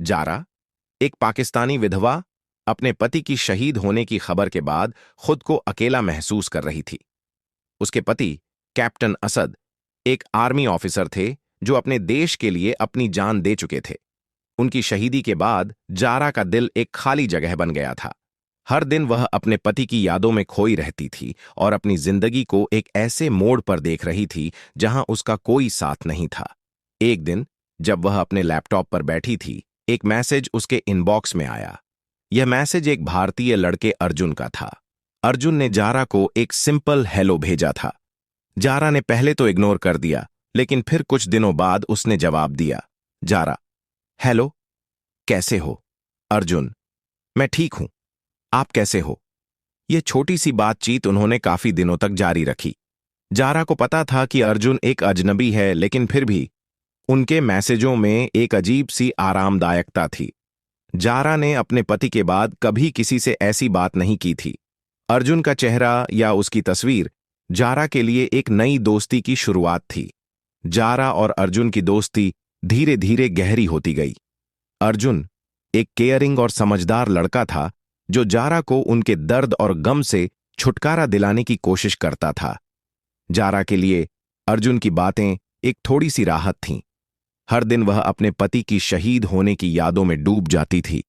Zara, एक पाकिस्तानी विधवा, अपने पति की शहीद होने की खबर के बाद खुद को अकेला महसूस कर रही थी। उसके पति कैप्टन असद एक आर्मी ऑफिसर थे जो अपने देश के लिए अपनी जान दे चुके थे। उनकी शहीदी के बाद जारा का दिल एक खाली जगह बन गया था। हर दिन वह अपने पति की यादों में खोई रहती थी और अपनी जिंदगी को एक ऐसे मोड़ पर देख रही थी जहां उसका कोई साथ नहीं था। एक दिन जब वह अपने लैपटॉप पर बैठी थी, एक मैसेज उसके इनबॉक्स में आया। यह मैसेज एक भारतीय लड़के अर्जुन का था। अर्जुन ने जारा को एक सिंपल हेलो भेजा था। जारा ने पहले तो इग्नोर कर दिया, लेकिन फिर कुछ दिनों बाद उसने जवाब दिया। जारा, हेलो, कैसे हो? अर्जुन, मैं ठीक हूं, आप कैसे हो? यह छोटी सी बातचीत उन्होंने काफी दिनों तक जारी रखी। जारा को पता था कि अर्जुन एक अजनबी है, लेकिन फिर भी उनके मैसेजों में एक अजीब सी आरामदायकता थी। जारा ने अपने पति के बाद कभी किसी से ऐसी बात नहीं की थी। अर्जुन का चेहरा या उसकी तस्वीर जारा के लिए एक नई दोस्ती की शुरुआत थी। जारा और अर्जुन की दोस्ती धीरे धीरे गहरी होती गई। अर्जुन एक केयरिंग और समझदार लड़का था जो जारा को उनके दर्द और गम से छुटकारा दिलाने की कोशिश करता था। जारा के लिए अर्जुन की बातें एक थोड़ी सी राहत थीं। हर दिन वह अपने पति की शहीद होने की यादों में डूब जाती थी,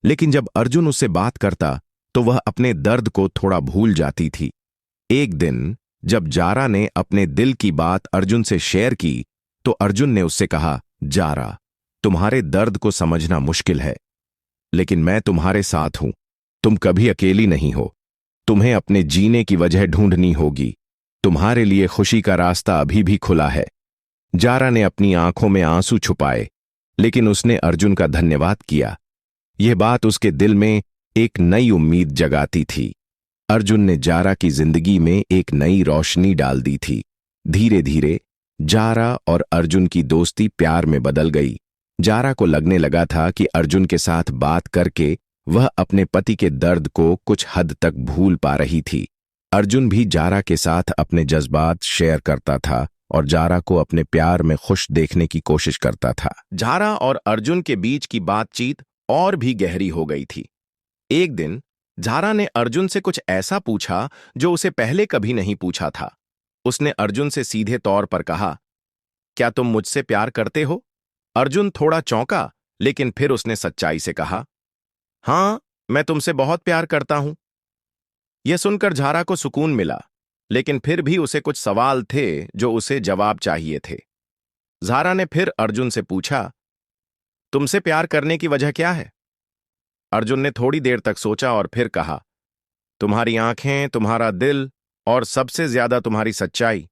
लेकिन जब अर्जुन उससे बात करता तो वह अपने दर्द को थोड़ा भूल जाती थी। एक दिन जब जारा ने अपने दिल की बात अर्जुन से शेयर की तो अर्जुन ने उससे कहा, जारा, तुम्हारे दर्द को समझना मुश्किल है, लेकिन मैं तुम्हारे साथ हूं। तुम कभी अकेली नहीं हो। तुम्हें अपने जीने की वजह ढूंढनी होगी। तुम्हारे लिए खुशी का रास्ता अभी भी खुला है। जारा ने अपनी आंखों में आंसू छुपाए, लेकिन उसने अर्जुन का धन्यवाद किया। यह बात उसके दिल में एक नई उम्मीद जगाती थी। अर्जुन ने जारा की जिंदगी में एक नई रोशनी डाल दी थी। धीरे धीरे जारा और अर्जुन की दोस्ती प्यार में बदल गई। जारा को लगने लगा था कि अर्जुन के साथ बात करके वह अपने पति के दर्द को कुछ हद तक भूल पा रही थी। अर्जुन भी जारा के साथ अपने जज्बात शेयर करता था और जारा को अपने प्यार में खुश देखने की कोशिश करता था। जारा और अर्जुन के बीच की बातचीत और भी गहरी हो गई थी। एक दिन जारा ने अर्जुन से कुछ ऐसा पूछा जो उसे पहले कभी नहीं पूछा था। उसने अर्जुन से सीधे तौर पर कहा, क्या तुम मुझसे प्यार करते हो? अर्जुन थोड़ा चौंका, लेकिन फिर उसने सच्चाई से कहा, हाँ, मैं तुमसे बहुत प्यार करता हूं। यह सुनकर जारा को सुकून मिला, लेकिन फिर भी उसे कुछ सवाल थे जो उसे जवाब चाहिए थे। जारा ने फिर अर्जुन से पूछा, तुमसे प्यार करने की वजह क्या है? अर्जुन ने थोड़ी देर तक सोचा और फिर कहा, तुम्हारी आंखें, तुम्हारा दिल और सबसे ज्यादा तुम्हारी सच्चाई।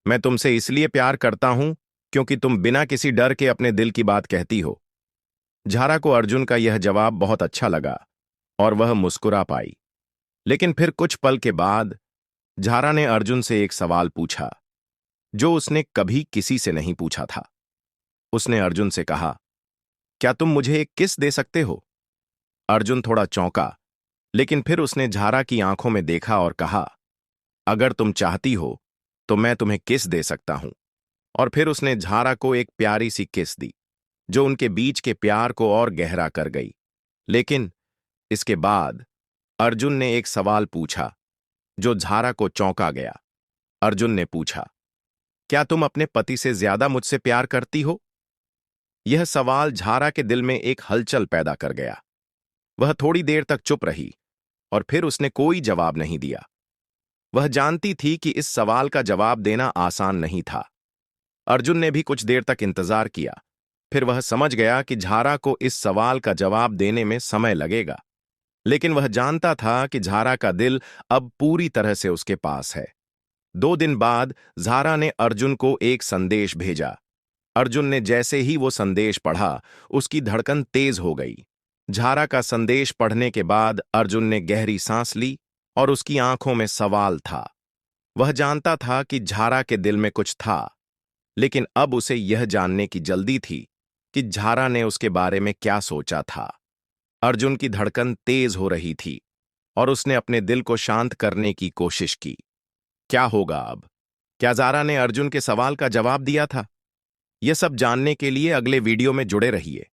मैं तुमसे इसलिए प्यार करता हूं क्योंकि तुम बिना किसी डर के अपने दिल की बात कहती हो। जारा को अर्जुन का यह जवाब बहुत अच्छा लगा और वह मुस्कुरा पाई। लेकिन फिर कुछ पल के बाद जारा ने अर्जुन से एक सवाल पूछा जो उसने कभी किसी से नहीं पूछा था। उसने अर्जुन से कहा, क्या तुम मुझे एक किस दे सकते हो? अर्जुन थोड़ा चौंका, लेकिन फिर उसने जारा की आंखों में देखा और कहा, अगर तुम चाहती हो तो मैं तुम्हें किस दे सकता हूं। और फिर उसने जारा को एक प्यारी सी किस दी जो उनके बीच के प्यार को और गहरा कर गई। लेकिन इसके बाद अर्जुन ने एक सवाल पूछा जो जारा को चौंका गया। अर्जुन ने पूछा, क्या तुम अपने पति से ज्यादा मुझसे प्यार करती हो? यह सवाल जारा के दिल में एक हलचल पैदा कर गया। वह थोड़ी देर तक चुप रही और फिर उसने कोई जवाब नहीं दिया। वह जानती थी कि इस सवाल का जवाब देना आसान नहीं था। अर्जुन ने भी कुछ देर तक इंतजार किया। फिर वह समझ गया कि जारा को इस सवाल का जवाब देने में समय लगेगा, लेकिन वह जानता था कि जारा का दिल अब पूरी तरह से उसके पास है। 2 दिन बाद जारा ने अर्जुन को एक संदेश भेजा। अर्जुन ने जैसे ही वो संदेश पढ़ा, उसकी धड़कन तेज हो गई। जारा का संदेश पढ़ने के बाद अर्जुन ने गहरी सांस ली और उसकी आंखों में सवाल था। वह जानता था कि जारा के दिल में कुछ था, लेकिन अब उसे यह जानने की जल्दी थी कि जारा ने उसके बारे में क्या सोचा था। अर्जुन की धड़कन तेज हो रही थी और उसने अपने दिल को शांत करने की कोशिश की। क्या होगा अब? क्या जारा ने अर्जुन के सवाल का जवाब दिया था? यह सब जानने के लिए अगले वीडियो में जुड़े रहिए।